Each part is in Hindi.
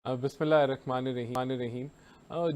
बिस्मिल्लाहिर्रहमानिर्रहीम।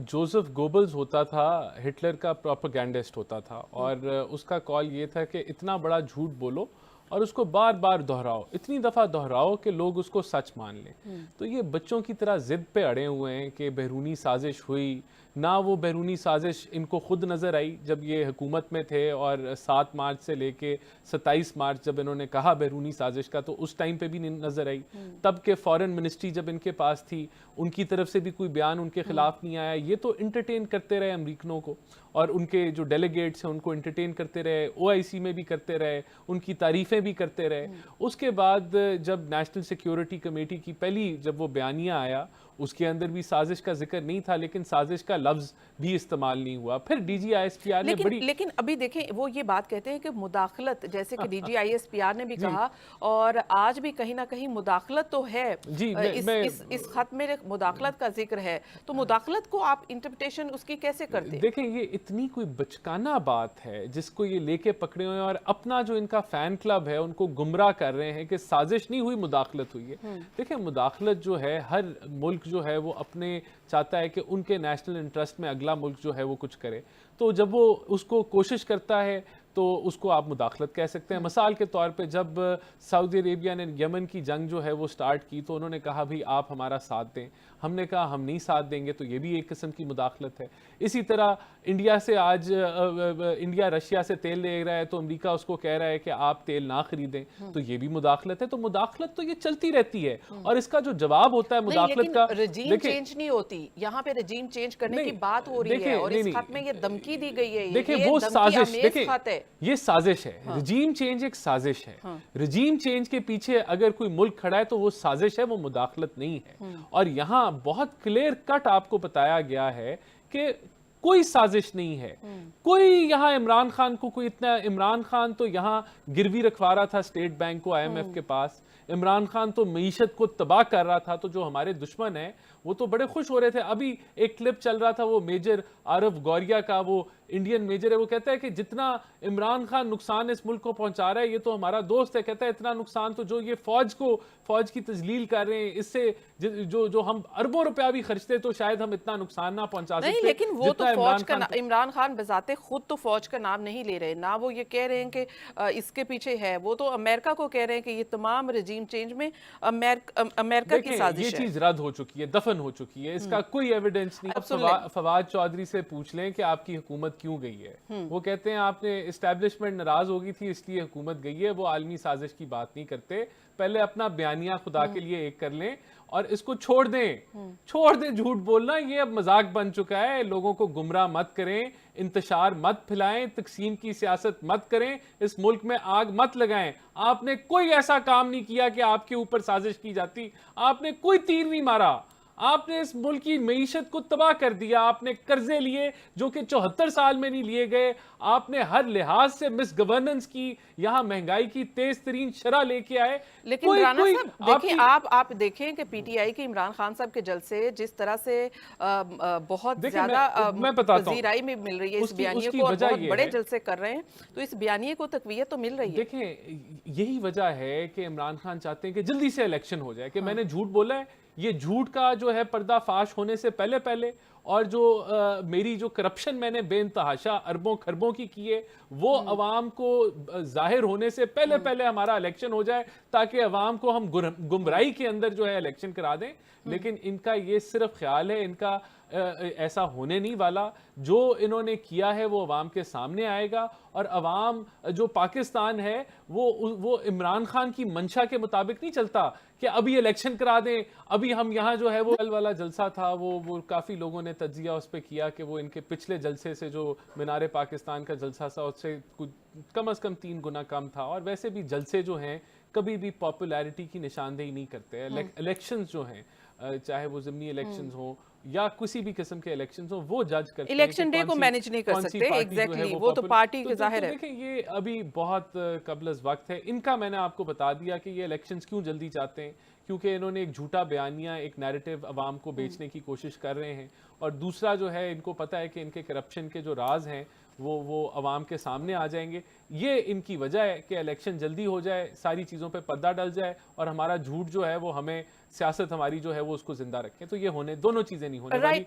जोसेफ गोबल्स होता था, हिटलर का प्रोपेगेंडिस्ट होता था और उसका कॉल ये था कि इतना बड़ा झूठ बोलो और उसको बार बार दोहराओ, इतनी दफ़ा दोहराओ कि लोग उसको सच मान लें। तो ये बच्चों की तरह ज़िद पे अड़े हुए हैं कि बैरूनी साजिश हुई ना। वो बैरूनी साजिश इनको खुद नज़र आई जब ये हुकूमत में थे, और 7 मार्च से लेके 27 मार्च जब इन्होंने कहा बैरूनी साजिश का, तो उस टाइम पे भी नहीं नज़र आई। तब के फॉरेन मिनिस्ट्री जब इनके पास थी, उनकी तरफ से भी कोई बयान उनके खिलाफ नहीं आया। ये तो इंटरटेन करते रहे अमरीकनों को, और उनके जो डेलीगेट्स हैं उनको इंटरटेन करते रहे, OIC में भी करते रहे, उनकी तारीफ़ें भी करते रहे। उसके बाद जब नेशनल सिक्योरिटी कमेटी की पहली जब वो बयानिया आया, उसके अंदर भी साजिश का जिक्र नहीं था, लेकिन साजिश का लफ्ज़ भी इस्तेमाल नहीं हुआ। फिर DGISPR ने लेकिन अभी देखें, वो ये बात कहते हैं कि मुदाखलत, जैसे कि DGISPR ने भी कहा, और आज भी कहीं ना कहीं मुदाखलत तो है। जी इस खत में मुदाखलत का जिक्र है, तो मुदाखलत को आप इंटरप्रिटेशन उसकी कैसे करते हैं? देखें, ये इतनी कोई बचकाना बात है जिसको ये लेके पकड़े हुए हैं, और अपना जो इनका फैन क्लब है उनको गुमराह कर रहे हैं कि साजिश नहीं हुई, मुदाखलत हुई है। देखें, मुदाखलत जो है, हर मुल्क जो है वो अपने चाहता है कि उनके नेशनल इंटरेस्ट में अगला मुल्क जो है वो कुछ करे। तो जब वो उसको कोशिश करता है तो उसको आप मुदाखलत कह सकते हैं। मिसाल के तौर पे जब सऊदी अरेबिया ने यमन की जंग जो है वो स्टार्ट की, तो उन्होंने कहा भाई आप हमारा साथ दें। हमने कहा हम नहीं साथ देंगे, तो ये भी एक किस्म की मुदाखलत है। इसी तरह इंडिया से आज इंडिया रशिया से तेल ले रहा है, तो अमेरिका उसको कह रहा है कि आप तेल ना खरीदें, तो ये भी मुदाखलत है। तो मुदाखलत तो ये चलती रहती है, और इसका जो जवाब होता है मुदाखलत का, रजीम चेंज नहीं होती। यहाँ पे रजीम चेंज करने की बात हो रही है, और इस खत में ये धमकी दी गई है। देखिए, वो साजिश, देखिए ये साजिश है। रजीम चेंज एक साजिश है। रजीम चेंज के पीछे अगर कोई मुल्क खड़ा है तो वो साजिश है, वो मुदाखलत नहीं है। और यहाँ बहुत क्लियर कट आपको बताया गया है कि कोई साजिश नहीं है। कोई यहाँ इमरान खान को कोई इतना, इमरान खान तो यहाँ गिरवी रखवा रहा था स्टेट बैंक को IMF के पास। इमरान खान तो मईशत को तबाह कर रहा था। तो जो हमारे दुश्मन हैं वो तो बड़े खुश हो रहे थे। अभी एक क्लिप चल रहा था, वो मेजर आरफ गौरिया का, वो इंडियन मेजर है, वो कहता है कि जितना इमरान खान नुकसान इस मुल्क को पहुंचा रहा है, ये तो हमारा दोस्त है। कहता है इतना नुकसान तो जो ये फौज की तजलील कर रहे हैं, इससे जो हम अरबों रुपया भी खर्चते तो शायद हम इतना नुकसान ना पहुंचा सकते। लेकिन वो तो फौज का इमरान खान बजाते खुद तो फौज का नाम नहीं ले रहे ना। वो ये कह रहे हैं कि इसके पीछे है, वो तो अमेरिका को कह रहे हैं कि ये तमाम रजीम चेंज में अमेरिका की साजिश है। ये चीज रद्द हो चुकी है, दफन हो चुकी है, इसका कोई एविडेंस नहीं। फवाद चौधरी से पूछ लें कि आपकी हुकूमत क्यों गई है। वो कहते हैं आपने इस्टेब्लिशमेंट नाराज हो गई थी इसलिए हुकूमत गई है। वो आलमी साजिश की बात नहीं करते। पहले अपना बयानिया खुदा के लिए एक कर लें और इसको छोड़ दें झूठ बोलना। ये अब मजाक बन चुका है। लोगों को गुमराह मत करें, इंतशार मत फैलाएं, तकसीम की सियासत मत करें, इस मुल्क में आग मत लगाएं। आपने कोई ऐसा काम नहीं किया कि आपके ऊपर साजिश की जाती। आपने कोई तीर नहीं मारा। आपने इस मुल्क की मईशत को तबाह कर दिया। आपने कर्जे लिए जो कि 74 साल में नहीं लिए गए। आपने हर लिहाज से मिस गवर्नेंस की, यहाँ महंगाई की तेज तरीन शरह लेके आए। लेकिन राना साहब देखिए, आप देखें कि PTI के इमरान खान साहब के जलसे जिस तरह से बहुत ज्यादा पजीराई में मिल रही है इस बयानिए को, और बहुत बड़े जलसे कर रहे हैं, तो इस बयानिए को तकवीयत तो मिल रही है। देखें, यही वजह है कि इमरान खान चाहते हैं कि जल्दी से इलेक्शन हो जाए, कि मैंने झूठ बोला है। ये झूठ का जो है पर्दाफाश होने से पहले और जो मेरी जो करप्शन मैंने बेइंतहाशा अरबों खरबों की है, वो अवाम को जाहिर होने से पहले हमारा इलेक्शन हो जाए, ताकि अवाम को हम गुमराही के अंदर जो है इलेक्शन करा दें। लेकिन इनका ये सिर्फ ख्याल है, इनका ऐसा होने नहीं वाला। जो इन्होंने किया है वो अवाम के सामने आएगा, और अवाम जो पाकिस्तान है वो इमरान खान की मंशा के मुताबिक नहीं चलता कि अभी इलेक्शन करा दें। अभी हम यहाँ जो है वो कल वाला जलसा था, वो काफ़ी लोगों ने तज्जिया उस पर किया कि वो इनके पिछले जलसे से, जो मीनार पाकिस्तान का जलसा था, उससे कुछ कम अज़ कम 3 गुना कम था। और वैसे भी जलसे जो हैं कभी भी पॉपुलैरिटी की निशानदेही नहीं करते। इलेक्शंस जो हैं, चाहे वो ज़िमनी इलेक्शंस हो या किसी भी किस्म के इलेक्शंस हो, वो जज करते हैं। इलेक्शन डे को मैनेज नहीं कर सकते। एग्जैक्टली, वो तो पार्टी के जाहिर है। देखिए, ये अभी बहुत कबल वक्त है इनका। मैंने आपको बता दिया कि ये इलेक्शंस क्यों जल्दी चाहते हैं, क्योंकि इन्होंने एक झूठा बयानिया, एक नैरेटिव अवाम को बेचने की कोशिश कर रहे हैं। और दूसरा जो है, इनको पता है कि इनके करप्शन के जो राज हैं वो अवाम के सामने आ जाएंगे। ये इनकी वजह है कि इलेक्शन जल्दी हो जाए, सारी चीज़ों पे पर्दा डल जाए और हमारा झूठ जो है वो हमें, सियासत हमारी जो है वो उसको जिंदा रखे। तो ये होने, दोनों चीज़ें नहीं होने वाली।